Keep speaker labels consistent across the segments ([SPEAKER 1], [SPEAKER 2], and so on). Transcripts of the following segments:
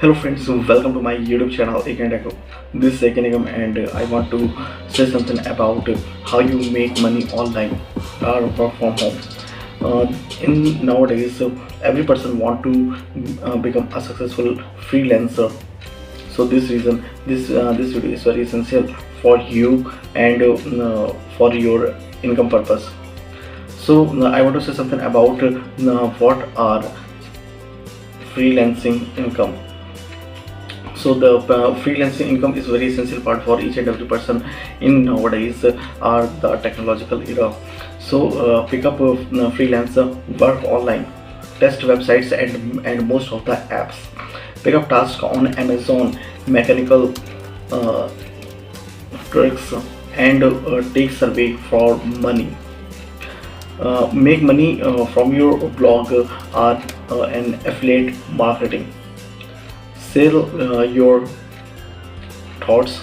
[SPEAKER 1] Hello friends, welcome to my YouTube channel AKN Tech Hub. This is AKN Tech Hub and I want to say something about how you make money online or work from home. In nowadays, every person want to become a successful freelancer. So this reason, this video is very essential for you and for your income purpose. So I want to say something about what are freelancing income. So the freelancing income is very essential part for each and every person in nowadays are the technological era. So pick up a freelancer, work online, test websites and most of the apps, pick up tasks on Amazon, mechanical tricks and take survey for money. Make money from your blog or an affiliate marketing. Sell your thoughts.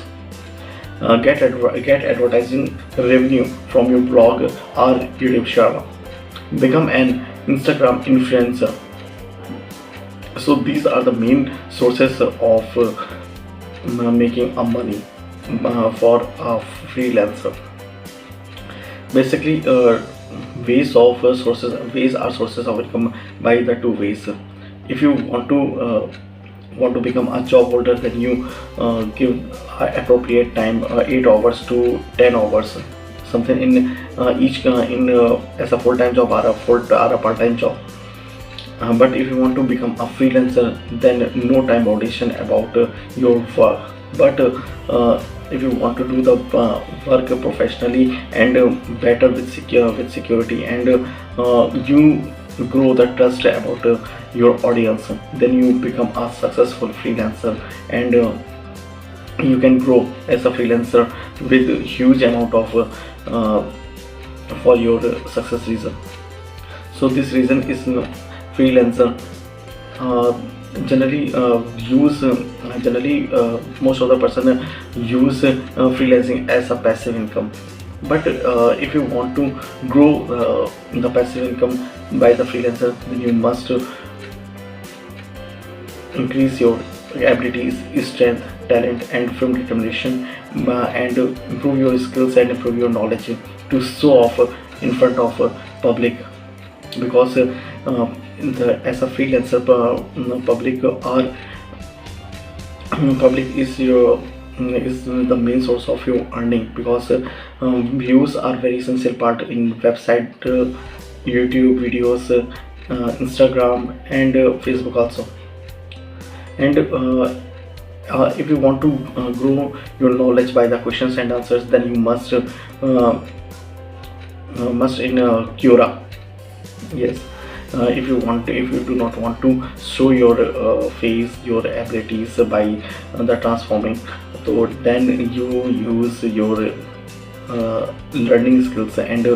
[SPEAKER 1] Get advertising revenue from your blog or YouTube channel. Become an Instagram influencer. So these are the main sources of making a money for a freelancer. Basically, ways are sources of income by the two ways. If you want to become a job holder, then you give appropriate time 8 hours to 10 hours something in each as a full-time job or a part-time job. But if you want to become a freelancer, then no time audition about your work. But if you want to do the work professionally and better with security and you grow the trust about your audience, then you become a successful freelancer and you can grow as a freelancer with huge amount of for your success reason. So this reason is freelancer generally most of the person use freelancing as a passive income. But if you want to grow the passive income by the freelancer, then you must increase your abilities, strength, talent and firm determination and improve your skills and improve your knowledge to show off in front of public. Because as a freelancer, public is the main source of your earning, because views are very essential part in website, YouTube videos, Instagram and Facebook also. And if you want to grow your knowledge by the questions and answers, then you must in Quora. Yes. If you do not want to show your face, your abilities by the transforming, so then you use your learning skills and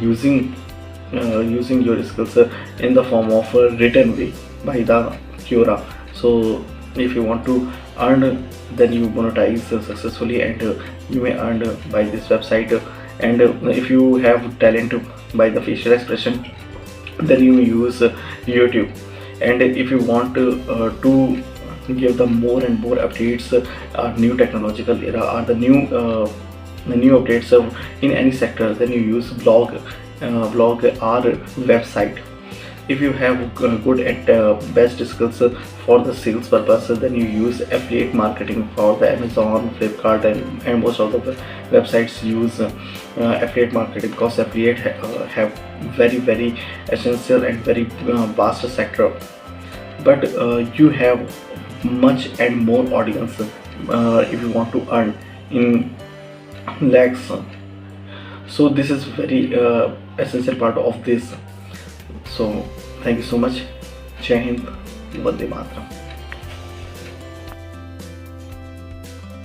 [SPEAKER 1] using your skills in the form of written way by the Quora. So if you want to earn, then you monetize successfully and you may earn by this website. And if you have talent by the facial expression, then you use YouTube. And if you want to give the more and more updates, new technological era or the new updates in any sector, then you use blog or website. If you have good at best skills for the sales purpose, then you use affiliate marketing for the Amazon, Flipkart and most of the websites use affiliate marketing, because affiliate have very essential and very vast sector. But you have much and more audience if you want to earn in lakhs. So this is very essential part of this. So thank you so much. Jai Hind, Vande Mataram.